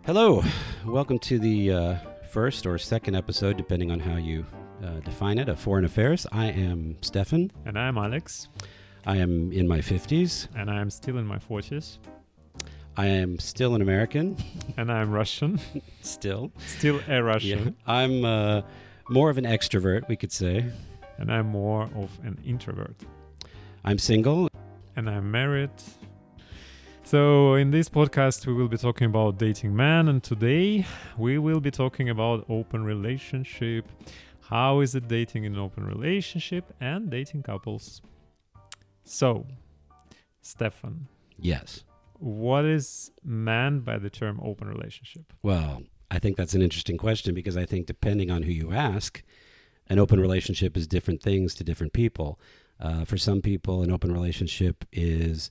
Hello, welcome to the first or second episode, depending on how you define it, of Foreign Affairs. I am Stefan. And I'm Alex. I am in my 50s. And I'm still in my 40s. I am still an American. And I'm Russian. Still a Russian. Yeah. I'm more of an extrovert, we could say. And I'm more of an introvert. I'm single. And I'm married. So in this podcast, we will be talking about dating men. And today we will be talking about open relationship. How is it dating in an open relationship and dating couples? So, Stefan. Yes. What is meant by the term open relationship? Well, I think that's an interesting question because I think depending on who you ask, an open relationship is different things to different people. For some people, an open relationship is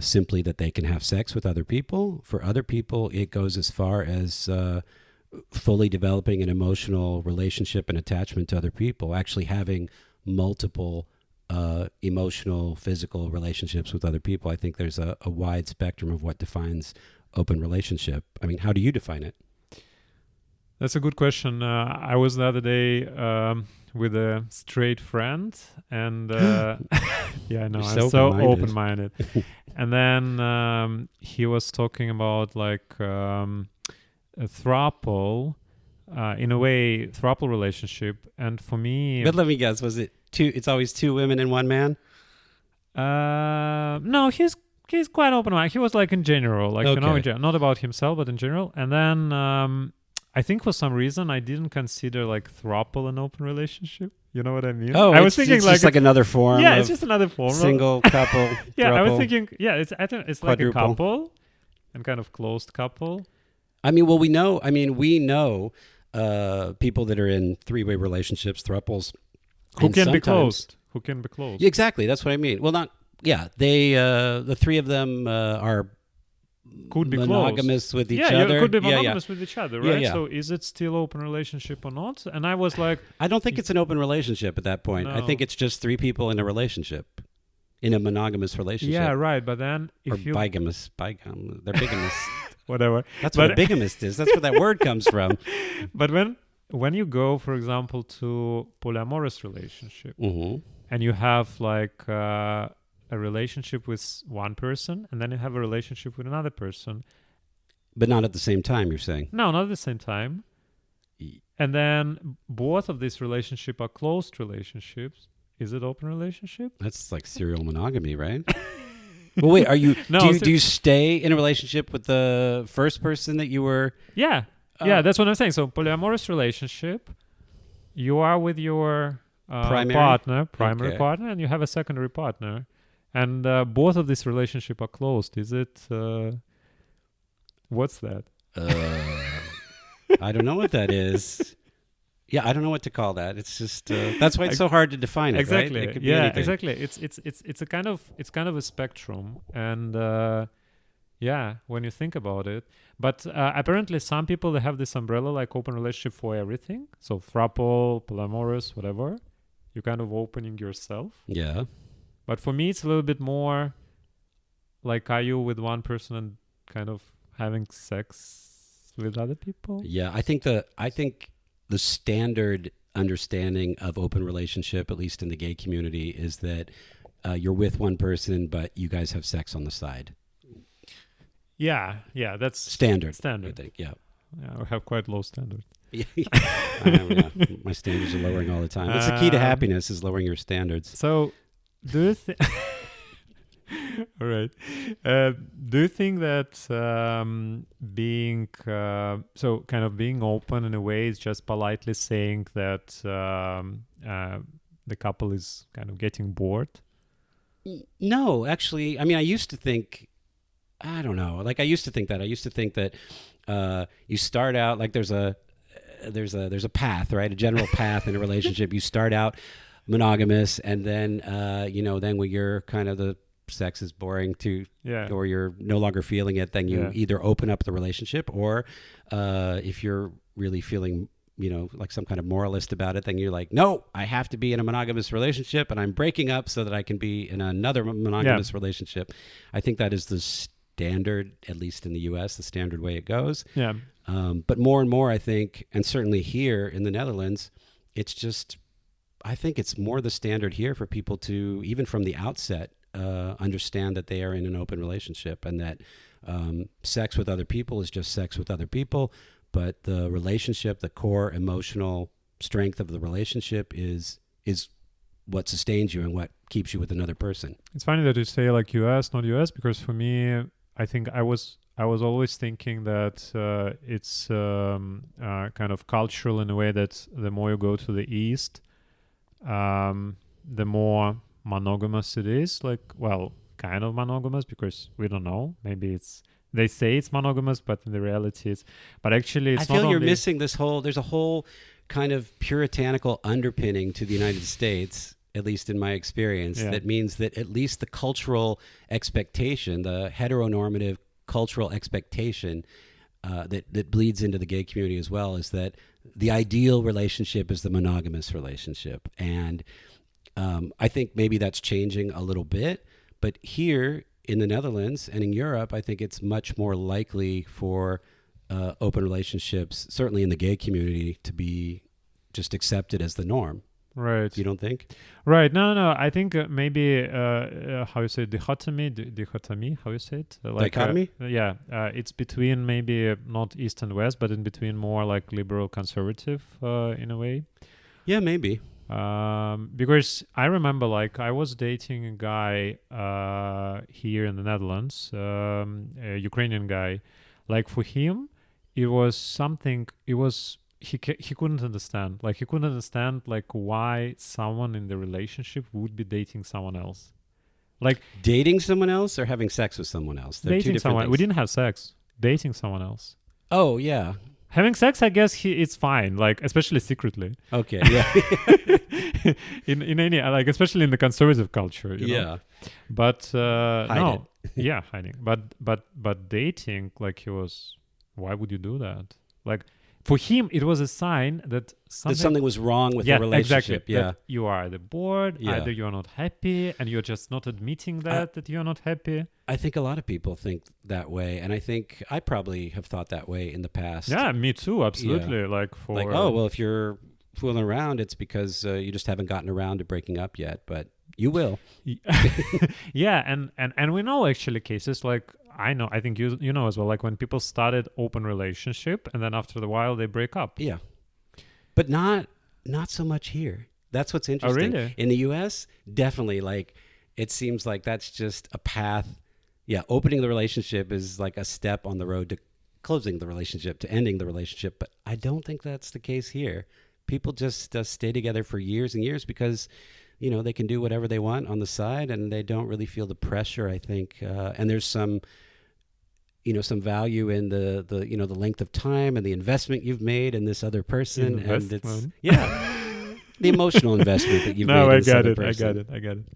simply that they can have sex with other people. For other people, it goes as far as fully developing an emotional relationship and attachment to other people, actually having multiple emotional, physical relationships with other people. I think there's a wide spectrum of what defines open relationship. I mean, how do you define it? That's a good question. I was the other day with a straight friend, and yeah, I know, I'm so open-minded. And then he was talking about like a throuple, in a way, throuple relationship. And for me, but let me guess, was it two? It's always two women and one man. No, he's quite open-minded. He was like in general, like okay. in general, not about himself, but in general. And then I think for some reason I didn't consider like throuple an open relationship. You know what I mean? Oh, I was thinking it's just like another form. Yeah, it's just another form. Single, couple. Yeah, throuple, I was thinking. Yeah, I think it's like quadruple. a couple, and kind of closed couple. I mean, well, we know people that are in three-way relationships, throuples. Who can be closed? Who can be closed? Yeah, exactly. That's what I mean. Well, not. Yeah, they. The three of them are. Could be monogamous closed. with each other. Yeah, could be monogamous with each other, right? Yeah. So is it still open relationship or not? And I was like, I don't think it's an open relationship at that point. No. I think it's just three people in a relationship, in a monogamous relationship. yeah, right. But then if you bigamous, they're bigamous. whatever. That's what a bigamist is. That's where that word comes from. But when you go, for example, to polyamorous relationship, Mm-hmm. and you have like a relationship with one person, and then you have a relationship with another person. But not at the same time, you're saying? No, not at the same time. And then both of these relationships are closed relationships. Is it open relationship? That's like serial monogamy, right? Well, wait, are you? No, do you stay in a relationship with the first person that you were? Yeah, that's what I'm saying. So polyamorous relationship, you are with your primary partner, and you have a secondary partner, and both of these relationships are closed. Is it? What's that? I don't know what that is. Yeah, I don't know what to call that. It's just that's why it's so hard to define it. Exactly. Right? It could be yeah, anything. exactly. It's a kind of a spectrum, and yeah, when you think about it. But apparently, some people they have this umbrella like open relationship for everything. So throuple, polyamorous, whatever. You're kind of opening yourself. Yeah. But for me, it's a little bit more like, are you with one person and kind of having sex with other people? Yeah, I think the standard understanding of open relationship, at least in the gay community, is that you're with one person, but you guys have sex on the side. Yeah, that's standard. I think, yeah. Yeah, we have quite low standards. Yeah. My standards are lowering all the time. That's the key to happiness, is lowering your standards. So, do you think? All right. Do you think that being so kind of being open in a way is just politely saying that the couple is kind of getting bored? No, actually, I mean, I used to think. I don't know. Like I used to think that you start out like there's a path, right? A general path in a relationship. You start out monogamous, and then then when you're kind of the sex is boring or you're no longer feeling it, then you either open up the relationship, or if you're really feeling like some kind of moralist about it, then you're like, no, I have to be in a monogamous relationship, and I'm breaking up so that I can be in another monogamous relationship. I think that is the standard, at least in the U.S., the standard way it goes. Yeah. But more and more, I think, and certainly here in the Netherlands, it's just, I think it's more the standard here for people to, even from the outset, understand that they are in an open relationship, and that sex with other people is just sex with other people. But the relationship, the core emotional strength of the relationship is what sustains you and what keeps you with another person. It's funny that you say like US, not US, because for me, I think I was always thinking that it's kind of cultural in a way that the more you go to the east, the more monogamous it is. Like, well, kind of monogamous, because we don't know. Maybe they say it's monogamous, but in the reality it's. But actually, it's I feel not you're only, missing this whole. There's a whole kind of puritanical underpinning to the United States, at least in my experience, that means that at least the cultural expectation, the heteronormative cultural expectation that bleeds into the gay community as well, is that the ideal relationship is the monogamous relationship. And I think maybe that's changing a little bit. But here in the Netherlands and in Europe, I think it's much more likely for open relationships, certainly in the gay community, to be just accepted as the norm. Right. You don't think? Right. No. I think maybe how you say dichotomy, how you say it? Dichotomy? It's between maybe not East and West, but in between more like liberal conservative in a way. Yeah, maybe. Because I remember like I was dating a guy here in the Netherlands, a Ukrainian guy. Like for him, it was something, he couldn't understand. Like he couldn't understand like why someone in the relationship would be dating someone else. Like dating someone else or having sex with someone else? They're dating two different someone. things. We didn't have sex. Dating someone else. Oh, yeah. Having sex, I guess it's fine. Like especially secretly. Okay. Yeah. in any like especially in the conservative culture. You know? Yeah. But Hide no. Yeah, hiding. But dating, like he was. Why would you do that? Like. For him, it was a sign that something was wrong with the relationship. Exactly, that you are either bored, either you're not happy, and you're just not admitting that you're not happy. I think a lot of people think that way, and I think I probably have thought that way in the past. Yeah, me too, absolutely. Yeah. If you're fooling around, it's because you just haven't gotten around to breaking up yet, but you will. Yeah, and we know actually cases like. I think you know as well, like when people started open relationship and then after a while they break up. Yeah. But not so much here. That's what's interesting. Oh, really? In the US, definitely, like it seems like that's just a path. Yeah, opening the relationship is like a step on the road to closing the relationship, to ending the relationship, but I don't think that's the case here. People just stay together for years and years because they can do whatever they want on the side and they don't really feel the pressure, I think. And there's some value in the length of time and the investment you've made in this other person. And it's, the emotional investment that you've made in this other person. I got it.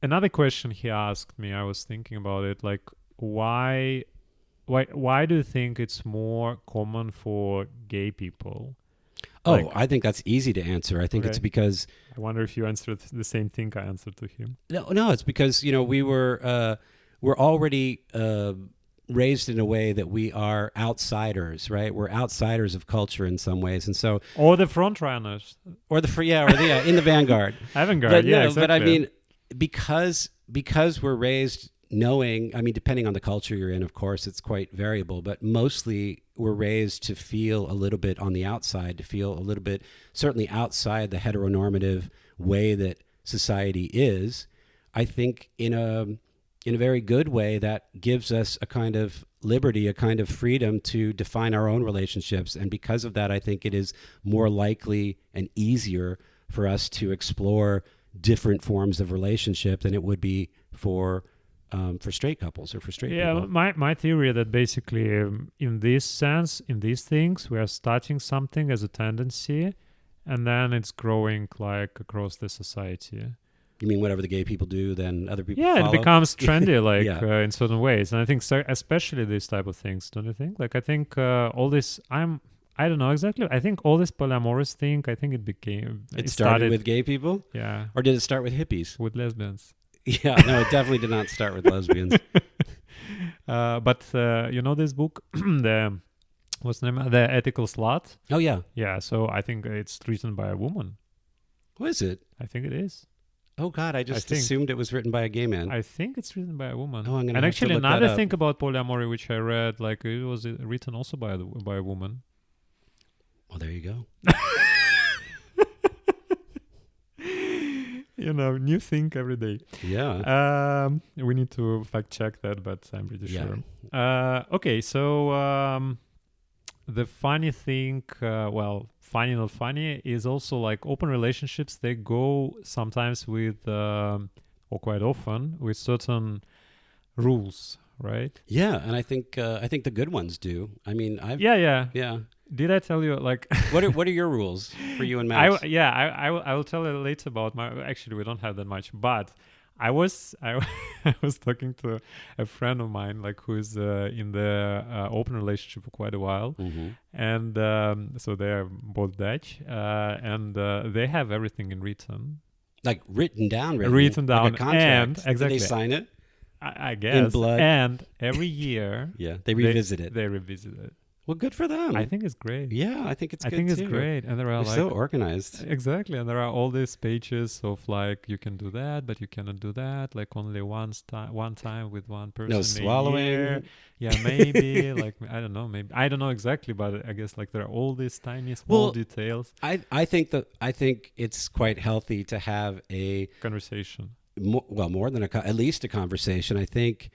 Another question he asked me, I was thinking about it, like why do you think it's more common for gay people? Oh, I think that's easy to answer. I think it's because... I wonder if you answered the same thing I answered to him. No, it's because, we're already raised in a way that we are outsiders, right? We're outsiders of culture in some ways. And so... Or the front runners. Or in the vanguard. Avant-garde, but, exactly. But I mean, because we're raised... depending on the culture you're in, of course, it's quite variable, but mostly we're raised to feel a little bit on the outside, to feel a little bit certainly outside the heteronormative way that society is. I think in a very good way that gives us a kind of liberty, a kind of freedom to define our own relationships. And because of that, I think it is more likely and easier for us to explore different forms of relationship than it would be for straight couples or for straight people. My theory that basically in this sense, in these things, we are starting something as a tendency and then it's growing like across the society. You mean whatever the gay people do, then other people follow? It becomes trendy in certain ways. And I think especially these type of things, don't you think? Like I think all this, I don't know exactly. I think all this polyamorous thing, I think it started with gay people? Yeah. Or did it start with hippies? With lesbians. Yeah, no, it definitely did not start with lesbians. But you know this book, the what's the name? The Ethical Slut. Oh, yeah. Yeah, so I think it's written by a woman. Who is it? I think it is. Oh, God, I just think- assumed it was written by a gay man. I think it's written by a woman. Oh, I'm gonna and have to actually, look that another up. thing about polyamory, which I read, like it was written also by a woman. Well, there you go. You know, new thing every day. Yeah. We need to fact check that, but I'm pretty Yeah. sure. Okay, so the funny thing, funny not funny, is also like open relationships. They go sometimes with, or quite often, with certain rules, right? Yeah, and I think the good ones do. I mean, Yeah. yeah. Did I tell you like? What are your rules for you and Max? I will tell you later about my. Actually, we don't have that much, but I was talking to a friend of mine, like who is in the open relationship for quite a while, and so they are both Dutch, and they have everything in written, Like written down, like a contract. and Did exactly they sign it? I guess In blood? and every year Yeah, they revisit it. They revisit it. Well, good for them. I think it's great. Yeah, I think it's I good think it's too. great, and there are They're like so organized. exactly, and there are all these pages of like you can do that, but you cannot do that. Like only one time with one person. No a swallowing. year. Yeah, maybe. Like I don't know. Maybe I don't know exactly, but I guess like there are all these tiny small details. I think it's quite healthy to have a Conversation. more than at least a conversation. I think.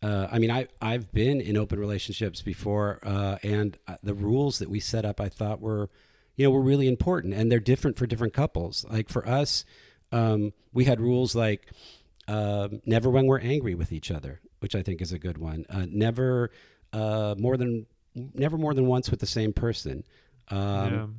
I mean, I've been in open relationships before, and the rules that we set up, I thought were really important, and they're different for different couples. Like for us, we had rules like never when we're angry with each other, which I think is a good one. Never more than once with the same person.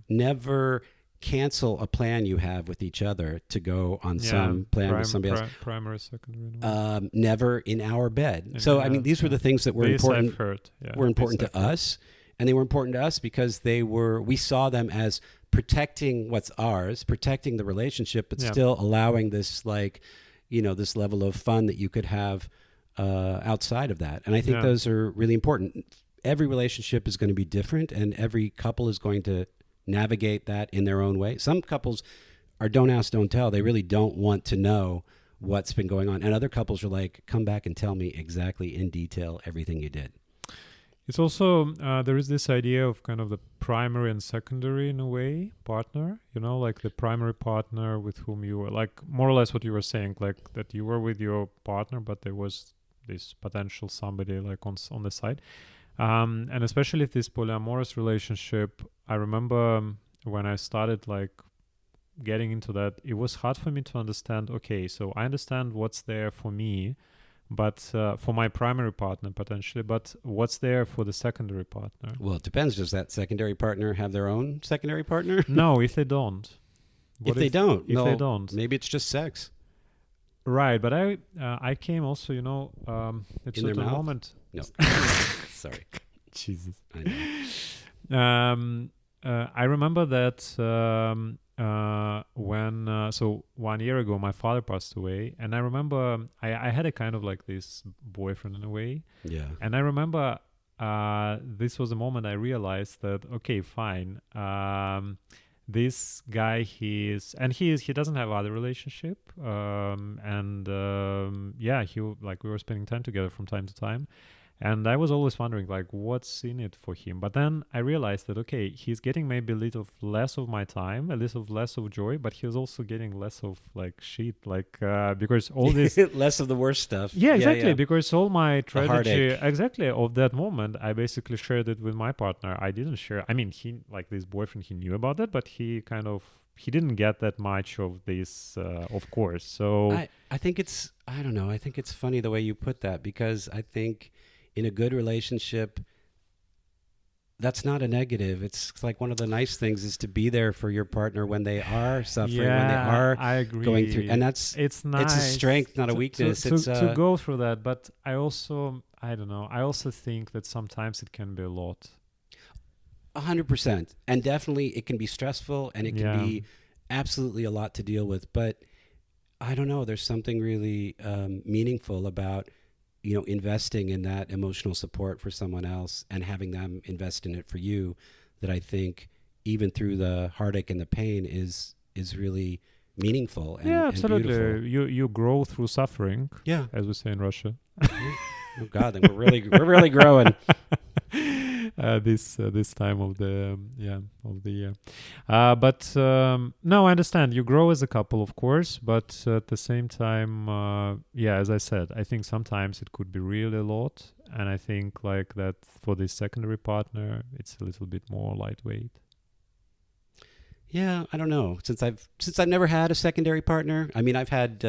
Never cancel a plan you have with each other to go on some plan with somebody else. Primary, secondary. Never in our bed. So I mean, these were the things that were important. I've heard. Were important to us, and they were important to us because we saw them as protecting what's ours, protecting the relationship, but still allowing this this level of fun that you could have outside of that. And I think those are really important. Every relationship is going to be different, and every couple is going to navigate that in their own way. Some couples are don't ask, don't tell. They really don't want to know what's been going on. And other couples are like, come back and tell me exactly in detail everything you did. It's also, there is this idea of kind of the primary and secondary in a way partner, like the primary partner with whom you were, like more or less what you were saying, like that you were with your partner, but there was this potential somebody like on the side. And especially this polyamorous relationship, I remember when I started like getting into that, it was hard for me to understand, okay, so I understand what's there for me, but for my primary partner potentially, but what's there for the secondary partner? Well, it depends. Does that secondary partner have their own secondary partner? No, if they don't. If they don't, maybe it's just sex. Right, but I came also, at In their certain mouth? moment. No. Sorry. Jesus. I know. I remember that when so 1 year ago my father passed away, and I remember I had a kind of like this boyfriend in a way, Yeah. and I remember this was a moment I realized that okay, fine, this guy he doesn't have other relationship, he we were spending time together from time to time. And I was always wondering, like, what's in it for him? But then I realized that, okay, he's getting maybe a little less of my time, a little less of joy, but he's also getting less of, like, shit. Like, because all this... less of the worst stuff. Yeah, exactly. Yeah. Because all my tragedy, exactly, of that moment, I basically shared it with my partner. I didn't share... I mean, he, like, this boyfriend, he knew about it, but he didn't get that much of this, of course. So... I think it's... I don't know. I think it's funny the way you put that, because I think... in a good relationship, that's not a negative. It's like one of the nice things is to be there for your partner when they are suffering, when they are going through. And it's nice. It's a strength, not a weakness. To go through that. But I don't know. I also think that sometimes it can be a lot. 100%. And definitely it can be stressful, and it can be absolutely a lot to deal with. But I don't know. There's something really meaningful about, investing in that emotional support for someone else and having them invest in it for you, that I think even through the heartache and the pain is really meaningful and, Yeah, and absolutely. beautiful. You grow through suffering, Yeah. as we say in Russia. Oh God, then we're really growing. This time of the year. But no, I understand. You grow as a couple, of course, but at the same time, as I said, I think sometimes it could be really a lot, and I think like that for this secondary partner, it's a little bit more lightweight. Yeah, I don't know. Since I've never had a secondary partner. I mean, I've had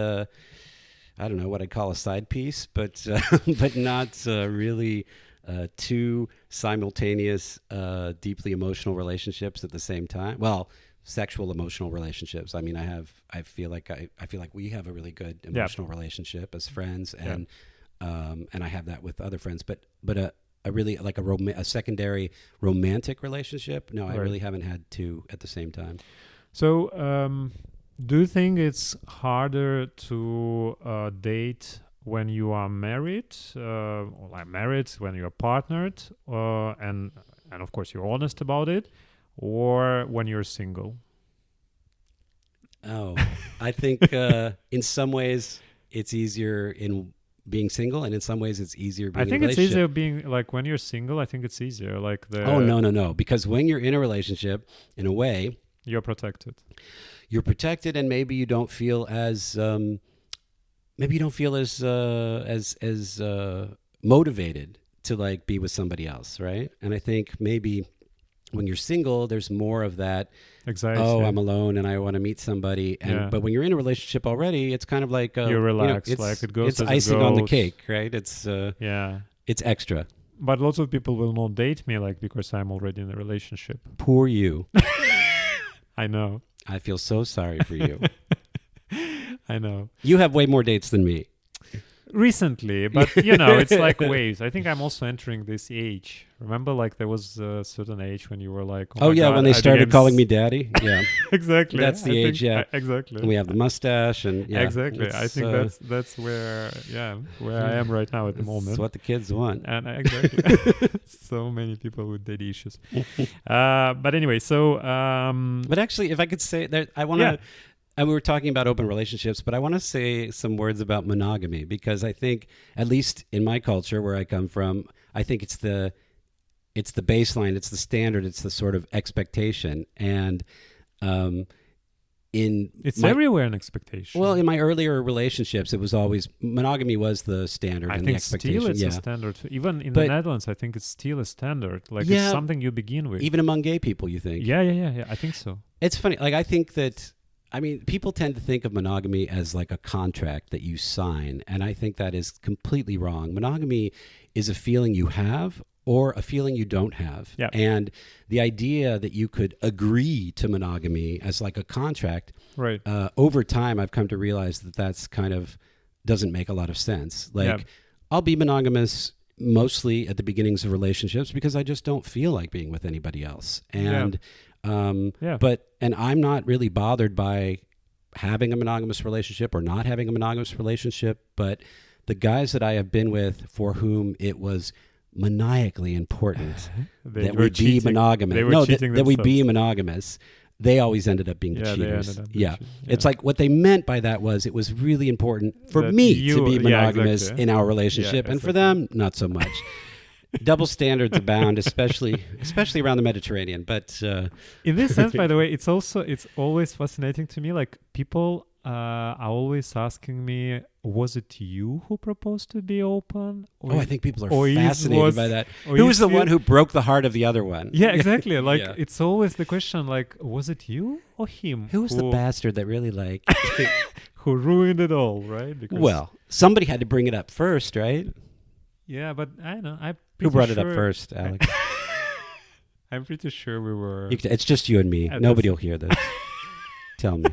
I don't know what I'd call a side piece, but but not really two simultaneous, deeply emotional relationships at the same time. Well, sexual emotional relationships. I mean, I feel like we have a really good emotional relationship as friends, and I have that with other friends. But a really like a secondary romantic relationship. No, I really haven't had two at the same time. So, do you think it's harder to date when you are married, or like married when you are partnered, and of course you're honest about it, or when you're single? Oh, I think in some ways it's easier in being single, and in some ways it's easier being I think in a it's relationship. easier being like when you're single. I think it's easier. Like Oh, no. Because when you're in a relationship, in a way, you're protected. You're protected, and maybe you don't feel as motivated to like be with somebody else, right? And I think maybe when you're single, there's more of that Anxiety. Oh, I'm alone and I want to meet somebody. And but when you're in a relationship already, it's kind of like you're relaxed. Like it goes. It's as icing it goes. on the cake, right? It's it's extra. But lots of people will not date me, like because I'm already in a relationship. Poor you. I know. I feel so sorry for you. I know. You have way more dates than me. Recently, but it's like waves. I think I'm also entering this age. Remember, like there was a certain age when you were like, oh yeah, God, when they started calling me daddy. Yeah, exactly. That's the age. Yeah, exactly. And we have the mustache, and exactly. I think that's where I am right now at the moment. That's what the kids want. And exactly, so many people with daddy issues. But anyway, so but actually, if I could say that, I want to. And we were talking about open relationships, but I want to say some words about monogamy, because I think, at least in my culture where I come from, I think it's the baseline, it's the standard, it's the sort of expectation. And everywhere an expectation. Well, in my earlier relationships, it was always monogamy was the standard and the expectation. Still it's a standard. Even in the Netherlands, I think it's still a standard. Like it's something you begin with. Even among gay people, you think? Yeah. I think so. It's funny. Like I think that. I mean, people tend to think of monogamy as like a contract that you sign, and I think that is completely wrong. Monogamy is a feeling you have or a feeling you don't have. Yeah. And the idea that you could agree to monogamy as like a contract, right? Over time, I've come to realize that that's kind of doesn't make a lot of sense. Like, I'll be monogamous mostly at the beginnings of relationships because I just don't feel like being with anybody else. And and I'm not really bothered by having a monogamous relationship or not having a monogamous relationship, but the guys that I have been with for whom it was maniacally important that we be monogamous, that we be monogamous, they always ended up being the cheaters. It's like what they meant by that was it was really important for me to be monogamous in our relationship, and for them, not so much. Double standards abound, especially around the Mediterranean. But in this sense, by the way, it's always fascinating to me. Like people are always asking me, "Was it you who proposed to be open?" I think people are fascinated by that. Who was the one who broke the heart of the other one? Yeah, exactly. Like it's always the question: like, was it you or him? Who was the bastard that really who ruined it all? Right? Because somebody had to bring it up first, right? Yeah, but I know. Who brought it up first, Alex? I'm pretty sure we were... It's just you and me. Nobody will hear this. Tell me.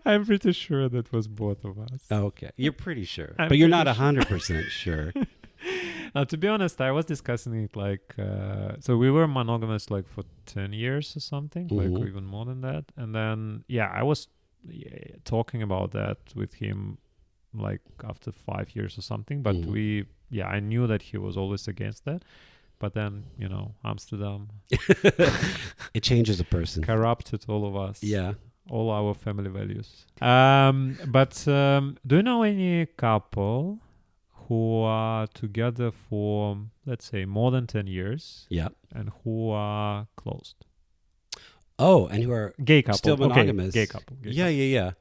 I'm pretty sure that was both of us. Oh, okay. You're pretty sure. But you're not 100% sure. Now, to be honest, I was discussing it like... so we were monogamous like for 10 years or something, like even more than that. And then, I was talking about that with him like after 5 years or something. But I knew that he was always against that. But then, Amsterdam It changes a person. corrupted all of us. Yeah. All our family values. Do you know any couple who are together for, let's say, more than 10 years? Yeah. And who are closed? Oh, and who are Gay couple. still monogamous. Okay, gay couple. Yeah.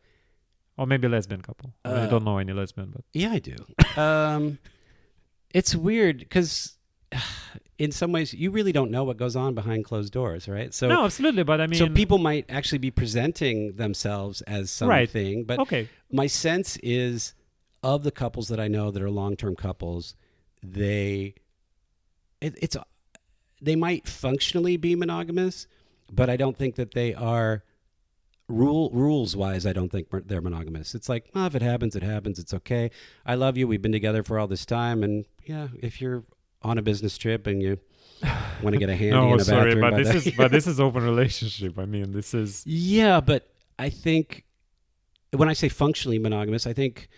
Or maybe lesbian couple. I don't know any lesbian, but... Yeah, I do. It's weird because in some ways you really don't know what goes on behind closed doors, right? So no, absolutely, but I mean... So people might actually be presenting themselves as something, but my sense is of the couples that I know that are long-term couples, they might functionally be monogamous, but I don't think that they are rules-wise. I don't think they're monogamous. It's like, if it happens, it happens. It's okay. I love you. We've been together for all this time, and if you're on a business trip and you want to get a handy in a bathroom, but this is open relationship. I mean, this is but I think when I say functionally monogamous, I think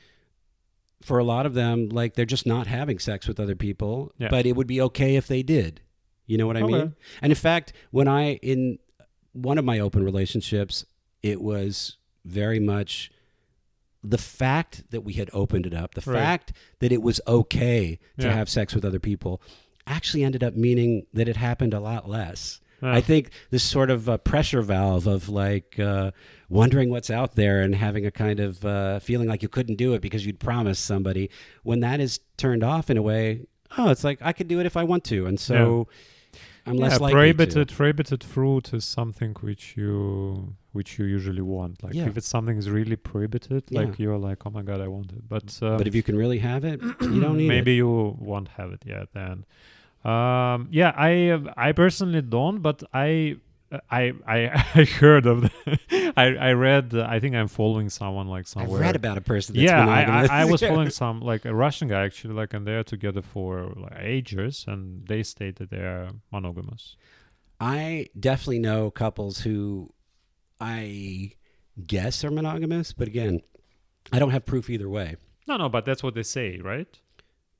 for a lot of them, like they're just not having sex with other people, but it would be okay if they did. You know what I mean? And in fact, in one of my open relationships, it was very much the fact that we had opened it up, the fact that it was okay to have sex with other people actually ended up meaning that it happened a lot less. I think this sort of pressure valve of like wondering what's out there and having a kind of feeling like you couldn't do it because you'd promised somebody, when that is turned off in a way, it's like I could do it if I want to. And so I'm less likely to. Prohibited fruit is something which you usually want. Like if it's something is really prohibited, like you're like, oh my God, I want it. But if you can really have it, you don't need it. Maybe you won't have it yet. And I personally don't, but I heard of that. I read. I think I'm following someone like somewhere. I read about a person that's monogamous. I was following some like a Russian guy actually, like, and they're together for like ages, and they state that they're monogamous. I definitely know couples who I guess are monogamous, but again, I don't have proof either way. No, but that's what they say, right?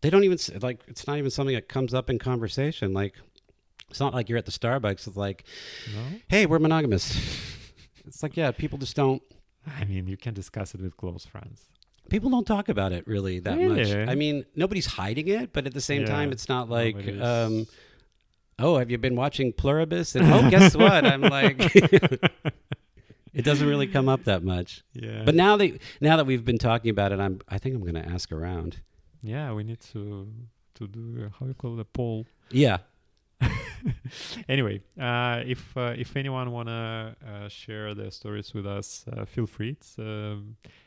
They don't even like. It's not even something that comes up in conversation. Like, it's not like you're at the Starbucks. It's like, hey, we're monogamous. It's like, people just don't. I mean, you can discuss it with close friends. People don't talk about it really that much. I mean, nobody's hiding it, but at the same time, it's not like, have you been watching Pluribus? And guess what? I'm like, it doesn't really come up that much. Yeah. But now that we've been talking about it, I think I'm going to ask around. Yeah, we need to do how you call it, a poll. Yeah. Anyway, if anyone wanna share their stories with us, feel free.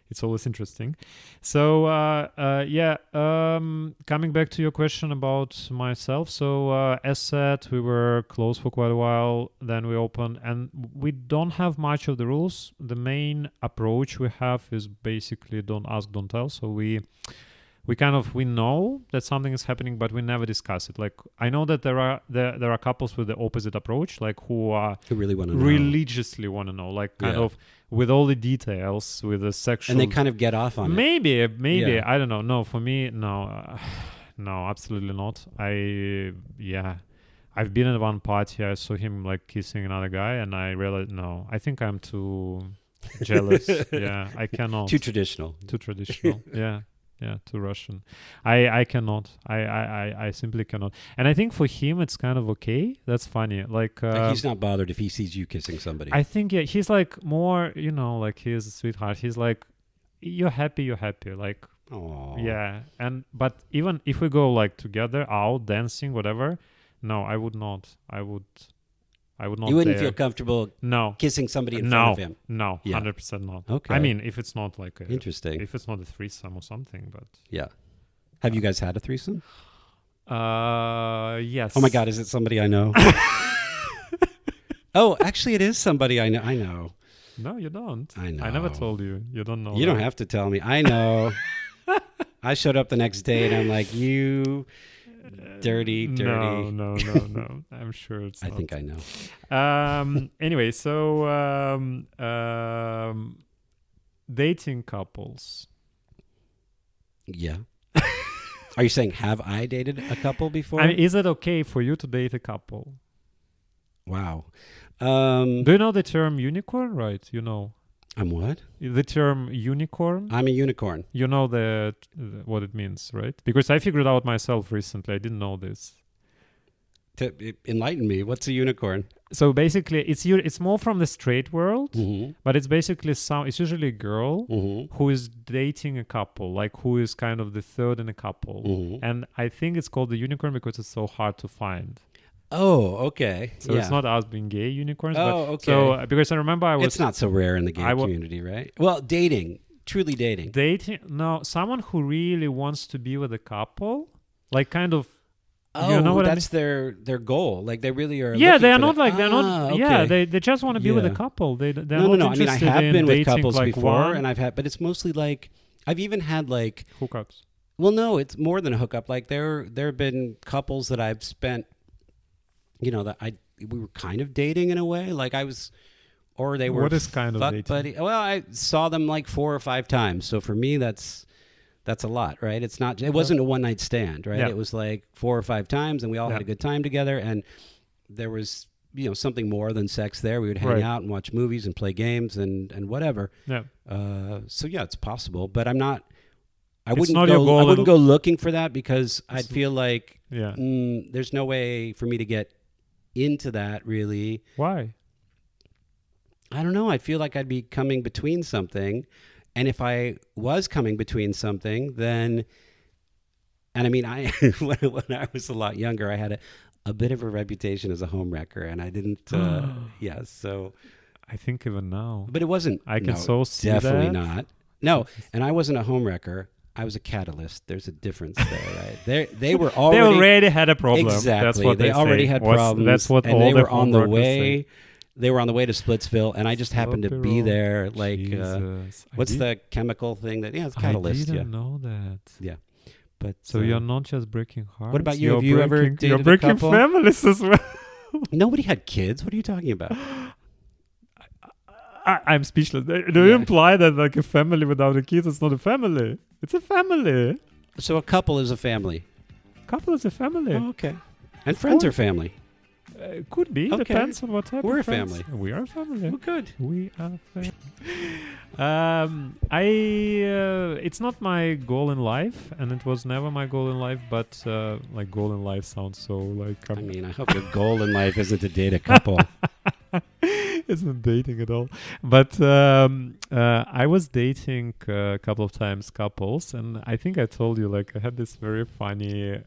It's always interesting. So coming back to your question about myself. So as said, we were closed for quite a while. Then we opened, and we don't have much of the rules. The main approach we have is basically don't ask, don't tell. So we know that something is happening, but we never discuss it. Like, I know that there are couples with the opposite approach, like who really want to know, religiously want to know, like kind of with all the details, with the sexual, and they kind of get off on it. Maybe I don't know. No, for me, no, absolutely not. I've been at one party. I saw him like kissing another guy, and I realized, no, I think I'm too jealous. I cannot. Too traditional. Yeah, too Russian. I cannot. I simply cannot. And I think for him, it's kind of okay. That's funny. Like he's not bothered if he sees you kissing somebody. I think he's like more, like he's a sweetheart. He's like, you're happy. Like, aww. Yeah. But even if we go like together out dancing, whatever, no, I would not. I would not. You wouldn't feel comfortable kissing somebody in front of him? No, 100% not. Okay. I mean, if it's not like interesting. If it's not a threesome or something, but... Yeah. Have you guys had a threesome? Yes. Oh my God, is it somebody I know? Oh, actually it is somebody I know. No, you don't. I know. I never told you. You don't know. You don't have to tell me. I know. I showed up the next day and I'm like, you... Dirty. No. I'm sure it's not. I think I know. Anyway, so dating couples. Yeah. Are you saying, have I dated a couple before? I mean, is it okay for you to date a couple? Wow. Do you know the term unicorn? Right, you know. I'm what? The term unicorn. I'm a unicorn. You know what it means, right? Because I figured out myself recently. I didn't know this. Enlighten me. What's a unicorn? So basically, it's more from the straight world, Mm-hmm. but it's basically it's usually a girl Mm-hmm. who is dating a couple, like who is kind of the third in a couple. Mm-hmm. And I think it's called the unicorn because it's so hard to find. Oh, okay. So it's not us being gay unicorns. Oh, but okay. So because I remember It's not so rare in the gay community, right? Well, dating. Truly dating. Dating? No, someone who really wants to be with a couple, like kind of. Oh, you know what that's their goal. Like they really are. Yeah, they are looking not for like that. they're not. Okay. Yeah, they just want to be with a Yeah. couple. They're No. not I mean, I interested have in been with dating couples like before, one. and but it's mostly like I've even had like. Hookups. Well, no, it's more than a hookup. Like there have been couples that I've spent, that we were kind of dating in a way. Like I was, or they were. What is kind of fuck dating? buddy. Well, I saw them like 4 or 5 times. So for me, that's a lot, right? It's not. It wasn't a one night stand, right? Yeah. It was like 4 or 5 times, and we all Yeah. had a good time together, and there was something more than sex there. We would hang Right. out and watch movies and play games and whatever. Yeah. So yeah, it's possible, but I'm not. I It's wouldn't not go. your goal I wouldn't and- go looking for that because I'd feel like Yeah. there's no way for me to get into that. Really, Why? I don't know. I feel like I'd be coming between something, and if I was coming between something, then, and I mean, when I was a lot younger, I had a bit of a reputation as a home wrecker, and I didn't. Yeah, so. I think even now. But it wasn't. I can no, so see definitely that. not. No, and I wasn't a home wrecker. I was a catalyst. There's a difference there, right? They were already. They already had a problem. Exactly. That's what they already say. had problems. That's what and all they the were on the home workers way. say. They were on the way to Splitsville, and I just happened to be Sloppy there. roll. Like, Jesus. what's the chemical thing that? Yeah, it's catalyst. I Yeah, didn't know that. yeah. But So you're not just breaking hearts. What about you? You're Have you ever breaking, You're dated a breaking couple? families as well. Nobody had kids. What are you talking about? I'm speechless. Do you imply that like a family without a kid is not a family? It's a family. So a couple is a family. Couple is a family. Oh, okay. And friends are family. Could be. Okay. Depends on what type We're of a friends. family. We are a family. Oh, good. We are family. It's not my goal in life, and it was never my goal in life. But like goal in life sounds so like. I mean, I hope your goal in life isn't to date a couple. It's not dating at all. But I was dating a couple of times couples, and I think I told you like I had this very funny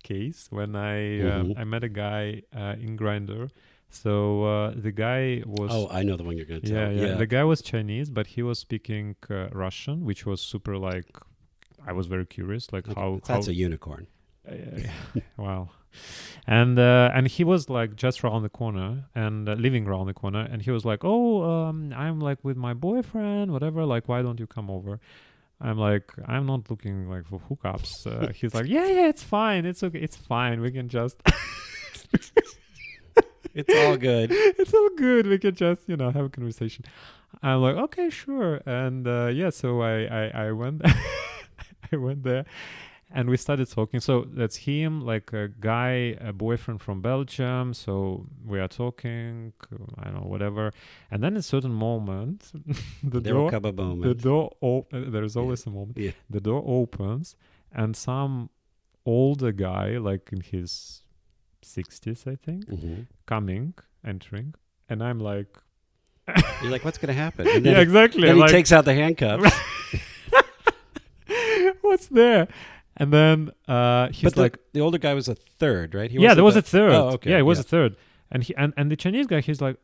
case when I met a guy in Grindr. So the guy was Oh, I know the one you're going to tell. yeah. The guy was Chinese, but he was speaking Russian, which was super like I was very curious, like Okay, that's a unicorn. Wow. And he was like just around the corner and living around the corner, and he was like, I'm like with my boyfriend, whatever, like why don't you come over? I'm like, I'm not looking like for hookups. He's like, yeah, it's fine, it's okay, it's fine, we can just It's all good. it's all good, we can just have a conversation. I'm like, okay, sure. And so I went I went there. And we started talking. So that's him, like a guy, a boyfriend from Belgium. So we are talking, I don't know, whatever. And then at a certain moment, There will come a moment. there's always a moment. Yeah. The door opens, and some older guy, like in his 60s, I think, entering. And I'm like, You're like, what's going to happen? And then yeah, exactly. Then like, he takes out the handcuffs. what's there? And then he's But like, the older guy was a third, right? He there wasn't was a third. Oh, okay. Yeah, it was a third. And and the Chinese guy, he's like,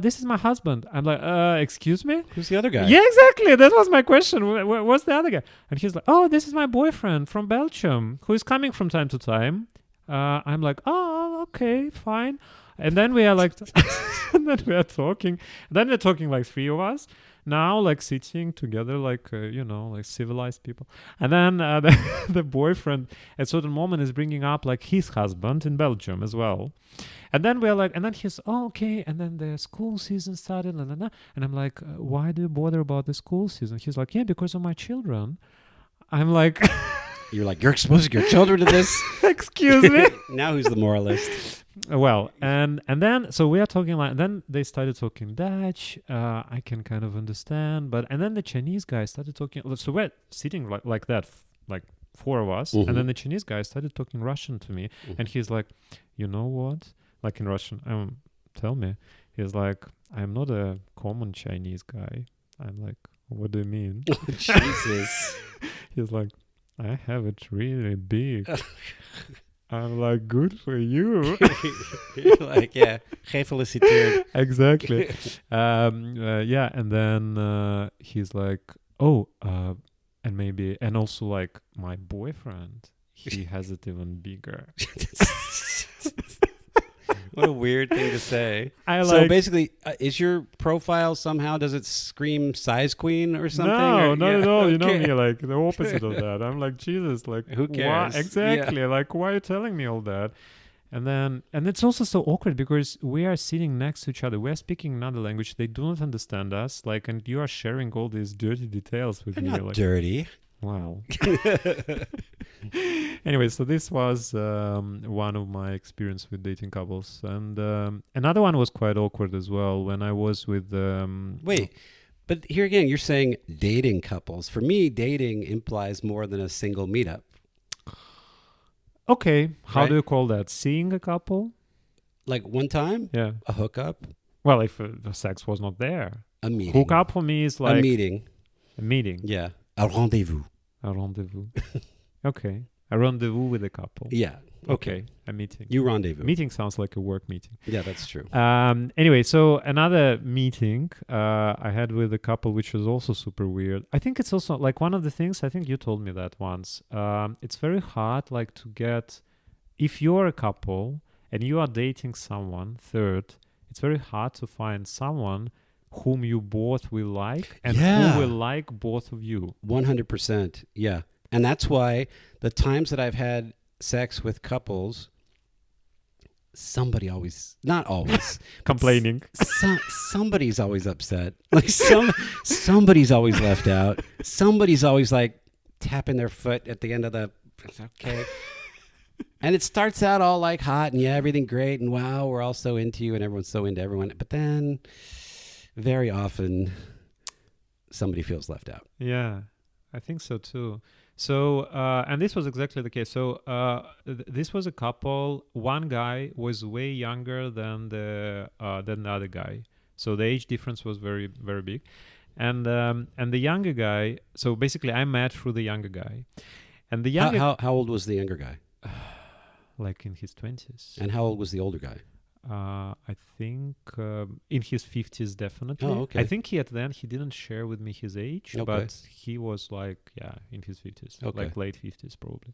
this is my husband. I'm like, excuse me? Who's the other guy? Yeah, exactly. That was my question. What's the other guy? And he's like, this is my boyfriend from Belgium who is coming from time to time. I'm like, okay, fine. And then we are like, and then we are talking. Then we're talking like 3 of us. now like sitting together like like civilized people. And then the boyfriend at certain moment is bringing up like his husband in Belgium as well. And then we're like, and then he's, oh, okay. And then the school season started. And I'm like, why do you bother about the school season? He's like, yeah, because of my children. I'm like, You're like, you're exposing your children to this? excuse me. Now who's the moralist? Well, and then, so we are talking like, then they started talking Dutch. I can kind of understand. And then the Chinese guy started talking. So we're sitting like that, like 4 of us. Mhm. And then the Chinese guy started talking Russian to me. Mhm. And he's like, you know what? Like in Russian, tell me. He's like, I'm not a common Chinese guy. I'm like, what do you mean? Jesus. He's like, I have it really big. I'm like, good for you. You're like, yeah, gefeliciteerd. Exactly. Yeah, and then he's like, oh, and also like my boyfriend, he has it even bigger. What a weird thing to say. So basically, is your profile somehow, does it scream size queen or something? No, or, not at all. You know okay. me, like the opposite of that. I'm like, Jesus, like Who cares? Why? Exactly. Like, why are you telling me all that? And it's also so awkward because we are sitting next to each other. We are speaking another language. They do not understand us. Like, and you are sharing all these dirty details with They're me. not Like, dirty. wow. Anyway, so this was one of my experience with dating couples, and another one was quite awkward as well when I was with. Wait, but here again, you're saying dating couples. For me, dating implies more than a single meetup. Okay, how Right? do you call that? Seeing a couple? Like one time, Yeah. a hookup, Well, if the sex was not there, a meeting. hook up for me is like a meeting. a meeting, Yeah. A rendezvous. a rendezvous. Okay, a rendezvous with a couple. Yeah. Okay, a meeting. You rendezvous. Meeting sounds like a work meeting. Yeah, that's true. Anyway, so another meeting I had with a couple, which was also super weird. I think it's also like one of the things, I think you told me that once. It's very hard like to get, if you're a couple and you are dating someone, third, it's very hard to find someone whom you both will like and Yeah. who will like both of you. 100%. Yeah. And that's why the times that I've had sex with couples, somebody always, not always, Complaining. somebody's always upset. Like somebody's always left out. Somebody's always like tapping their foot at the end of the, okay. And it starts out all like hot and yeah, everything great. And wow, we're all so into you and everyone's so into everyone. But then very often somebody feels left out. Yeah, I think so too. So, and this was exactly the case. So, this was a couple. One guy was way younger than the other guy. So the age difference was very, very big. And the younger guy. So basically, I met through the younger guy. And the younger, How old was the younger guy? like in his 20s. And how old was the older guy? I think in his 50s, definitely. Oh, okay. I think he didn't share with me his age, Okay. but he was like, in his 50s, Okay. like late 50s probably.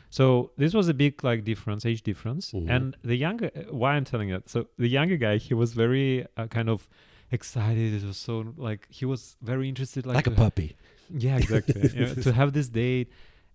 So this was a big like difference, age difference. Mhm. And the younger, why I'm telling that? So the younger guy, he was very kind of excited. It was so like, he was very interested. Like a puppy. Yeah, exactly. To have this date.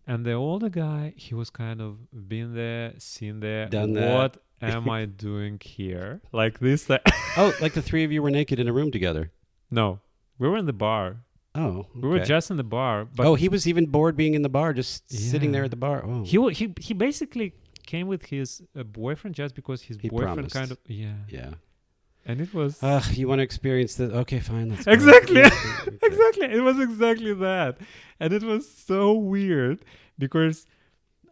And the older guy, he was kind of been there, seen there. Done that. What am I doing here? Like this. Oh, like the three of you were naked in a room together. No, we were in the bar. Oh, okay. We were just in the bar. But oh, he was even bored being in the bar, just sitting there Yeah. at the bar. Oh, he basically came with his boyfriend just because his He boyfriend promised. kind of yeah. and it was You want to experience this? Okay, fine. Let's go. Exactly. Yeah, okay. exactly, it was exactly that. And it was so weird because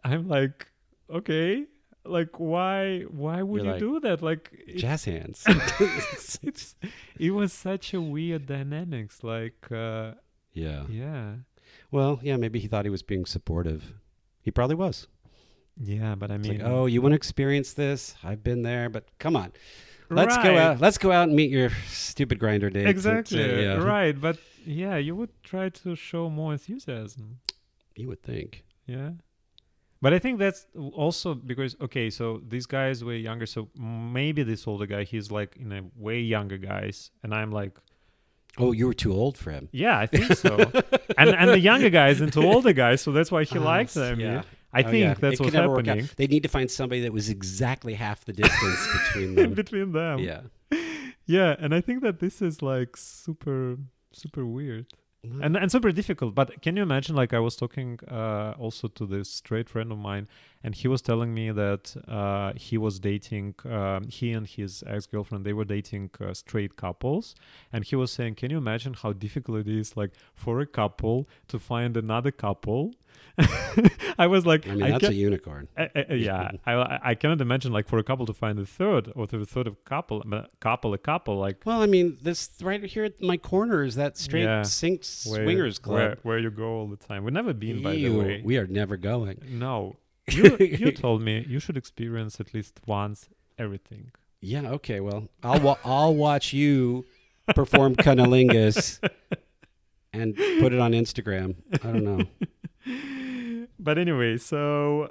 I'm like, okay, like why would You're you like, do that? Like Jazz hands. it was such a weird dynamics, like Yeah. yeah Well, yeah, maybe he thought he was being supportive. He probably was. but I It's mean, like, oh, you want to experience this? I've been there, but come on. Let's go right. out. Let's go out and meet your stupid grinder date. Exactly. Yeah. Right. But yeah, you would try to show more enthusiasm. You would think. Yeah. But I think that's also because, okay, so these guys were younger. So maybe this older guy, he's like in a way younger guys. And I'm like Oh, you were too old for him. Yeah, I think so. and the younger guy is into older guys, so that's why he liked them. Yeah. I think that's It what's could never work out. happening They need to find somebody that was exactly half the distance between them. between them. Yeah. Yeah, and I think that this is like super weird. And super difficult. But can you imagine, like, I was talking also to this straight friend of mine, and he was telling me that he was dating, he and his ex-girlfriend, they were dating straight couples. And he was saying, can you imagine how difficult it is, like, for a couple to find another couple? I was like, I mean, that's a unicorn. Yeah, I cannot imagine, like, for a couple to find a third, or to a third of a couple, like. Well, I mean, this right here at my corner is that straight swingers club. Where you go all the time. We've never been, by the way. We are never going. No. You told me you should experience at least once everything. Yeah, okay, well, I'll watch you perform cunnilingus and put it on Instagram. I don't know. But anyway, so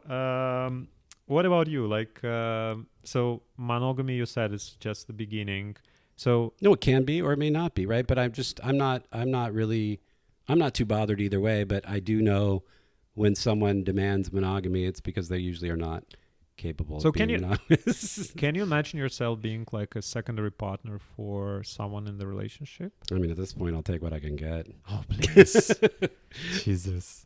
what about you? Like, so monogamy, you said, is just the beginning. So no, it can be or it may not be, right? But I'm not too bothered either way. But I do know when someone demands monogamy, it's because they usually are not capable of being monogamous. Can you imagine yourself being like a secondary partner for someone in the relationship? I mean, at this point, I'll take what I can get. Oh, please. Jesus.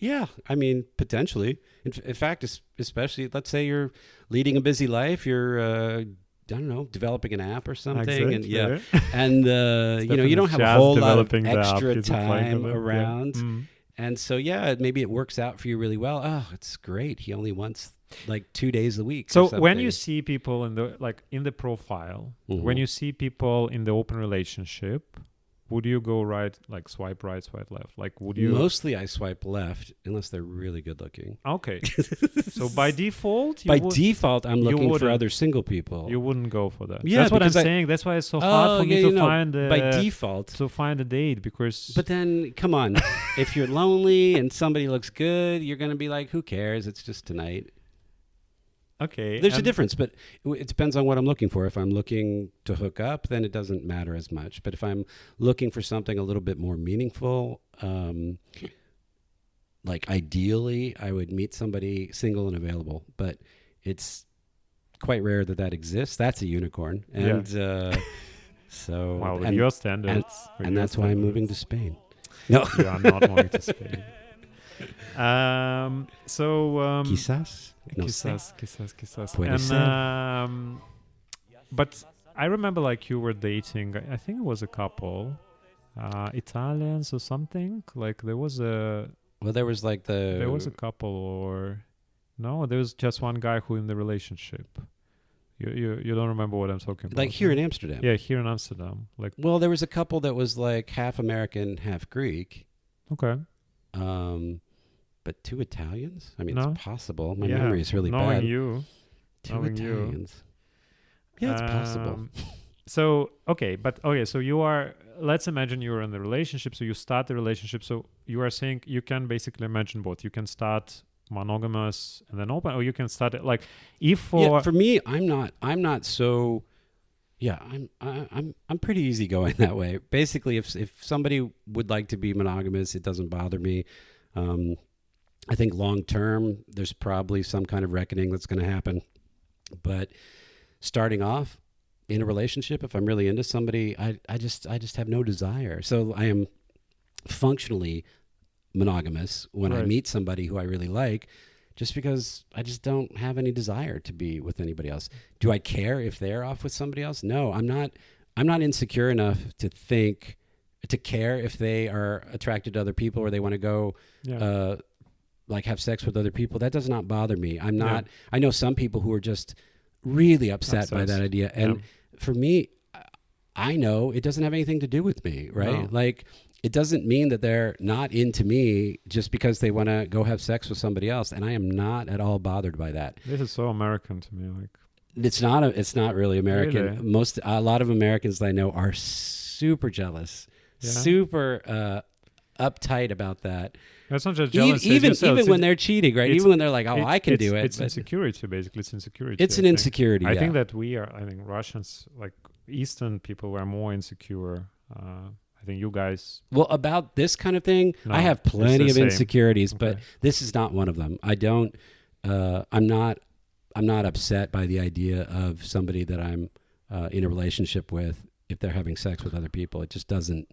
Yeah, I mean, potentially. In fact, especially, let's say you're leading a busy life, you're, I don't know, developing an app or something. Exactly. And you don't have a whole lot of extra time around. Yeah. Mm. And so, maybe it works out for you really well. Oh, it's great. He only wants like 2 days a week. So when you see people in the profile, when you see people in the open relationship, would you go right, like swipe right, swipe left? Like, would you? Mostly I swipe left unless they're really good looking. Okay. So by default, I'm looking for other single people. You wouldn't go for that. Yeah, that's what I'm saying. That's why it's so hard for me to find by default to find a date, because. But then, come on, if you're lonely and somebody looks good, you're gonna be like, who cares? It's just tonight. Okay. There's a difference, but it depends on what I'm looking for. If I'm looking to hook up, then it doesn't matter as much. But if I'm looking for something a little bit more meaningful, like ideally, I would meet somebody single and available. But it's quite rare that exists. That's a unicorn. And so... Well, with your standards. And that's why I'm moving to Spain. No. You are not moving to Spain. Quizás. No Quizás. Puede ser. But I remember, like, you were dating, I think it was a couple, Italians or something. Like, there was a... Well, there was like There was a couple, or... No, there was just one guy who in the relationship. You don't remember what I'm talking about? Like here in Amsterdam. Yeah, here in Amsterdam. Like, well, there was a couple that was like half American, half Greek. Okay. But 2 Italians? I mean, No. It's possible. My memory is really knowing bad. You. 2 Italians. Yeah, it's possible. So you are, let's imagine you're in the relationship. So you start the relationship. So you are saying you can basically imagine both. You can start monogamous and then open, or you can start it like for me, I'm not so. Yeah, I'm pretty easygoing that way. Basically, if somebody would like to be monogamous, it doesn't bother me. I think long term, there's probably some kind of reckoning that's going to happen. But starting off in a relationship, if I'm really into somebody, I just have no desire. So I am functionally monogamous when I meet somebody who I really like, just because I just don't have any desire to be with anybody else. Do I care if they're off with somebody else? No, I'm not insecure enough to care if they are attracted to other people or they want to go like have sex with other people. That does not bother me. I'm not. Yeah. I know some people who are just really upset by that idea, and for me, I know it doesn't have anything to do with me, right? No. Like, it doesn't mean that they're not into me just because they want to go have sex with somebody else, and I am not at all bothered by that. This is so American to me. Like, it's not really American. Really? A lot of Americans that I know are super jealous, super uptight about that. That's not just jealousy. Even when they're cheating, right? Even when they're like, "Oh, I can do it." It's insecurity, basically. It's insecurity. It's an insecurity. I think that I think Russians, like Eastern people, were more insecure I think you guys. Well, about this kind of thing, No, I have it's plenty the of same. insecurities, but Okay. this is not one of them. I don't. I'm not upset by the idea of somebody that I'm in a relationship with if they're having sex with other people. It just doesn't.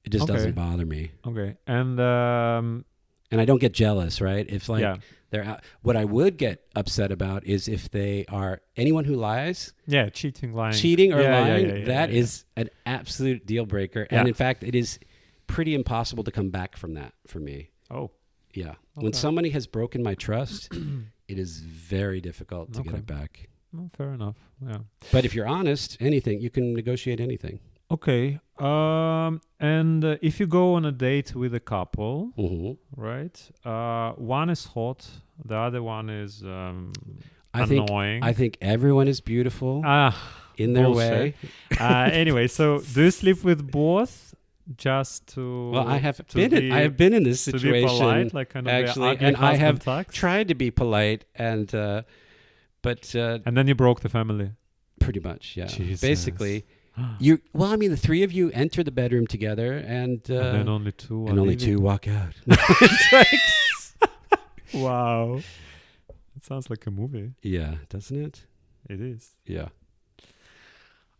It just Okay. doesn't bother me, Okay. And and I don't get jealous. Right? If like yeah, they're out, what I would get upset about is if they are anyone who lies, yeah, cheating, lying, cheating or Yeah, yeah, lying. yeah, yeah, That yeah, is an absolute deal breaker, Yeah. and in fact, it is pretty impossible to come back from that for me. Oh, Yeah. When Okay. somebody has broken my trust, it is very difficult to get Okay. it back. well, fair enough. Yeah. But if you're honest, anything, you can negotiate anything. Okay. And if you go on a date with a couple, Mm-hmm. right? One is hot, the other one is I think annoying. I think everyone is beautiful in their bullshit. way. Anyway, so do you sleep with both just to? Well, I have to been be, I have been in this to be situation polite, like kind of actually, the ugly and I have husband tax? tried to be polite, and but And then you broke the family. pretty much, yeah. Jesus. Basically, you. Well, I mean, the three of you enter the bedroom together, and then only two. and are only leaving. two walk out. It's like, Wow. It sounds like a movie. yeah, doesn't it? It is. Yeah.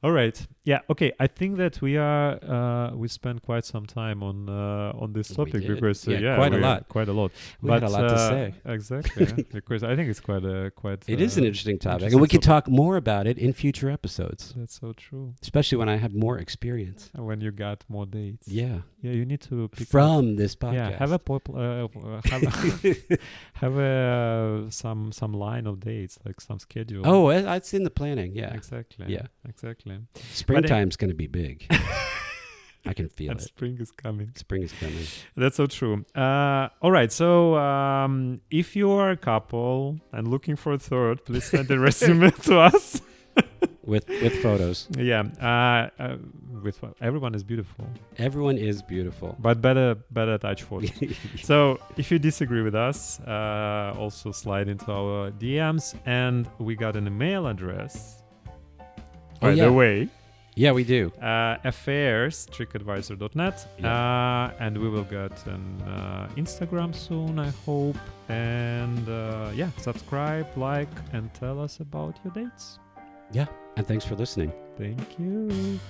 All right. Yeah. Okay. I think that we spent quite some time on this We topic did. because Yeah, quite a we- lot. Quite a lot. We had a lot to say. Exactly. Because I think it's quite. It is an interesting topic, interesting and we could topic. talk more about it in future episodes, That's so true. especially when I have more experience. And when you got more dates. Yeah, Yeah. You need to pick up. from this podcast. Yeah. Have some line of dates, like some schedule. Oh, it's in the planning. Yeah, Exactly. Yeah. Exactly. springtime's going to be big. I can feel And it. spring is coming. Spring is coming. That's so true. All right. So if you are a couple and looking for a third, please send a resume to us. with photos. Yeah. Everyone is beautiful, Everyone is beautiful. but better touch photos. So if you disagree with us, also slide into our DMs, and we got an email address. Oh, By yeah. the way, Yeah, we do. affairs@trickadvisor.net, and we will get an Instagram soon, I hope. And subscribe, like, and tell us about your dates. Yeah, and thanks for listening. Thank you.